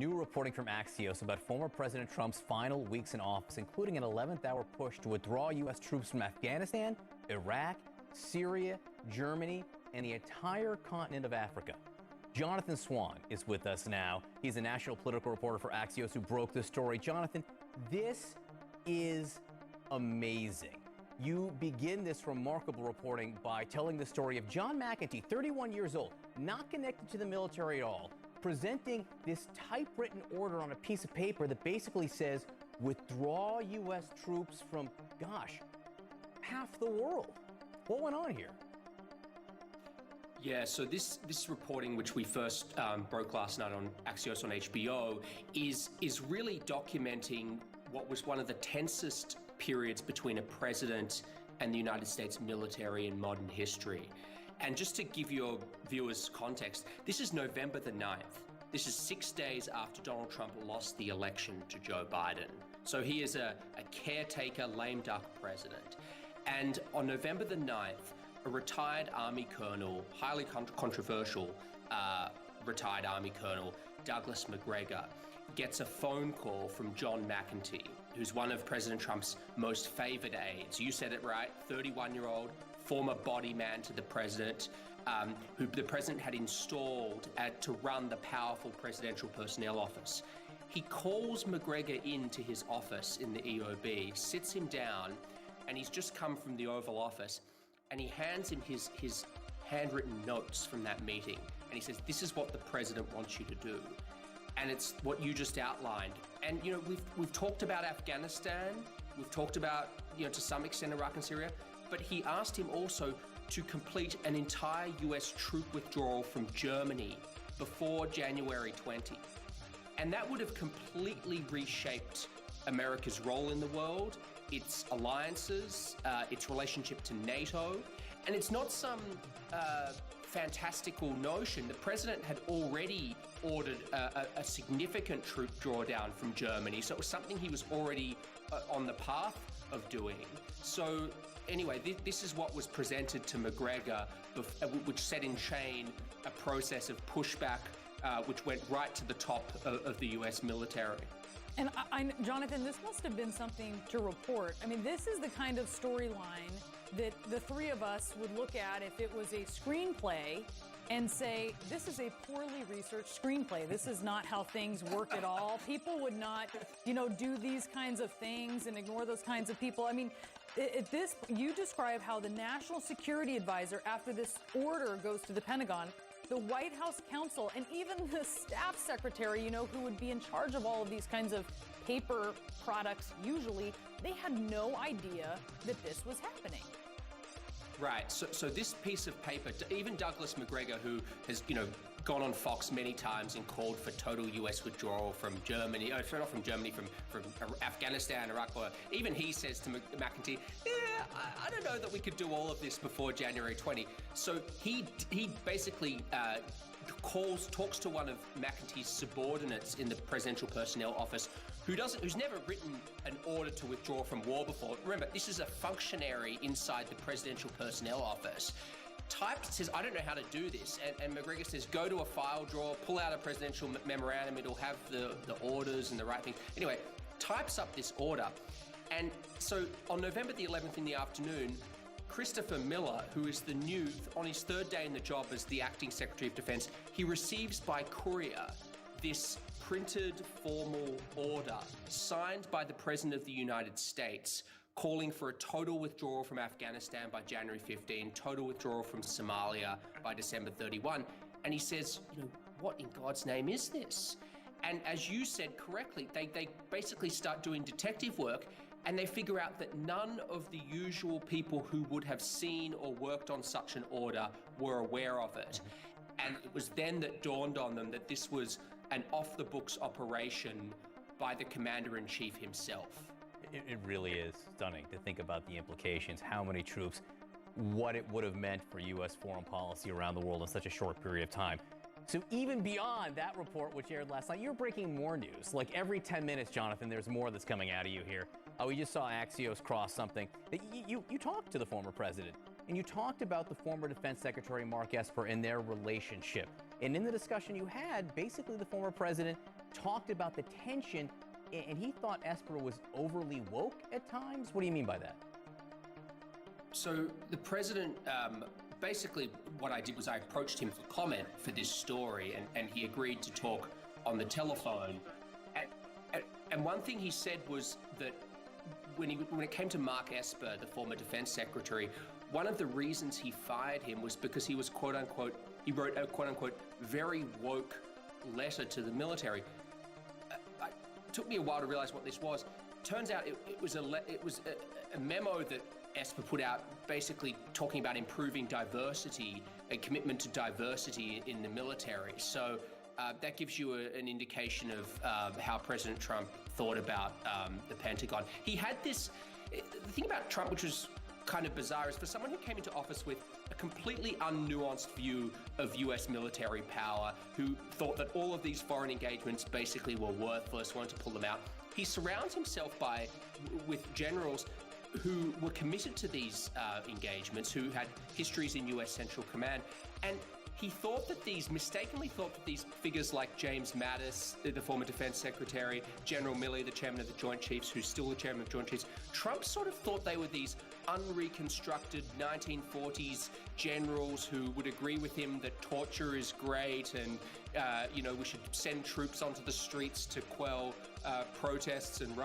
New reporting from Axios about former President Trump's final weeks in office, including an 11th hour push to withdraw U.S. troops from Afghanistan, Iraq, Syria, Germany, and the entire continent of Africa. Jonathan Swan is with us now. He's a national political reporter for Axios who broke this story. Jonathan, this is amazing. You begin this remarkable reporting by telling the story of John McEntee, 31 years old, not connected to the military at all, presenting this typewritten order on a piece of paper that basically says, withdraw U.S. troops from, half the world. What went on here? Yeah, so this reporting, which we first broke last night on Axios on HBO, is really documenting what was one of the tensest periods between a president and the United States military in modern history. And just to give your viewers context, this is November the 9th. This is 6 days after Donald Trump lost the election to Joe Biden. So he is a caretaker, lame duck president. And on November the 9th, a retired Army colonel, highly controversial retired Army colonel, Douglas Macgregor, gets a phone call from John McEntee, who's one of President Trump's most favored aides. You said it right, 31-year-old, former body man to the president, who the president had installed to run the powerful presidential personnel office. He calls Macgregor into his office in the EOB, sits him down, and he's just come from the Oval Office, and he hands him his handwritten notes from that meeting. And he says, this is what the president wants you to do. And it's what you just outlined. And, you know, we've talked about Afghanistan. We've talked about, to some extent, Iraq and Syria. But he asked him also to complete an entire U.S. troop withdrawal from Germany before January 20. And that would have completely reshaped America's role in the world, its alliances, its relationship to NATO. And it's not some fantastical notion. The president had already ordered a significant troop drawdown from Germany, so it was something he was already on the path of doing. So anyway, this is what was presented to Macgregor, which set in chain a process of pushback, which went right to the top of the U.S. military. And Jonathan, this must have been something to report. I mean, this is the kind of storyline that the three of us would look at if it was a screenplay and say, this is a poorly researched screenplay. This is not how things work at all. People would not, do these kinds of things and ignore those kinds of people. I mean, you describe how the National Security Advisor, after this order goes to the Pentagon, the White House counsel, and even the staff secretary, who would be in charge of all of these kinds of paper products, usually, they had no idea that this was happening. Right. So this piece of paper, even Douglas Macgregor, who has, gone on Fox many times and called for total U.S. withdrawal from Germany, not from Germany, from Afghanistan, Iraq, or even he says to McEntee, I don't know that we could do all of this before January 20. So he basically talks to one of McEntee's subordinates in the presidential personnel office, who's never written an order to withdraw from war before. Remember, this is a functionary inside the presidential personnel office. Says, I don't know how to do this. And Macgregor says, go to a file drawer, pull out a presidential memorandum. It'll have the orders and the right thing. Anyway, types up this order. And so on November the 11th in the afternoon, Christopher Miller, who is on his third day in the job as the acting Secretary of Defense, he receives by courier this printed formal order signed by the President of the United States, calling for a total withdrawal from Afghanistan by January 15, total withdrawal from Somalia by December 31. And he says, what in God's name is this? And as you said correctly, they basically start doing detective work, and they figure out that none of the usual people who would have seen or worked on such an order were aware of it. And it was then that dawned on them that this was an off-the-books operation by the commander-in-chief himself. It really is stunning to think about the implications, how many troops, what it would have meant for U.S. foreign policy around the world in such a short period of time. So even beyond that report, which aired last night, you're breaking more news. Like every 10 minutes, Jonathan, there's more that's coming out of you here. We just saw Axios cross something. You talked to the former president, and you talked about the former Defense Secretary Mark Esper and their relationship. And in the discussion you had, basically the former president talked about the tension, and he thought Esper was overly woke at times. What do you mean by that? So the president, basically what I did was I approached him for comment for this story, and he agreed to talk on the telephone. And one thing he said was that when it came to Mark Esper, the former defense secretary, one of the reasons he fired him was because he was, quote unquote, he wrote a, quote unquote, very woke letter to the military. It took me a while to realize what this was. Turns out it was a memo that Esper put out basically talking about improving diversity, a commitment to diversity in the military. So that gives you an indication of how President Trump thought about the Pentagon. He had this, the thing about Trump, which was kind of bizarre, is for someone who came into office with a completely unnuanced view of US military power, who thought that all of these foreign engagements basically were worthless, wanted to pull them out. He surrounds himself with generals who were committed to these engagements, who had histories in US Central Command, and he mistakenly thought that these figures like James Mattis, the former defense secretary, General Milley, the chairman of the Joint Chiefs, who's still the chairman of the Joint Chiefs, Trump sort of thought they were these unreconstructed 1940s generals who would agree with him that torture is great and, we should send troops onto the streets to quell protests and riots.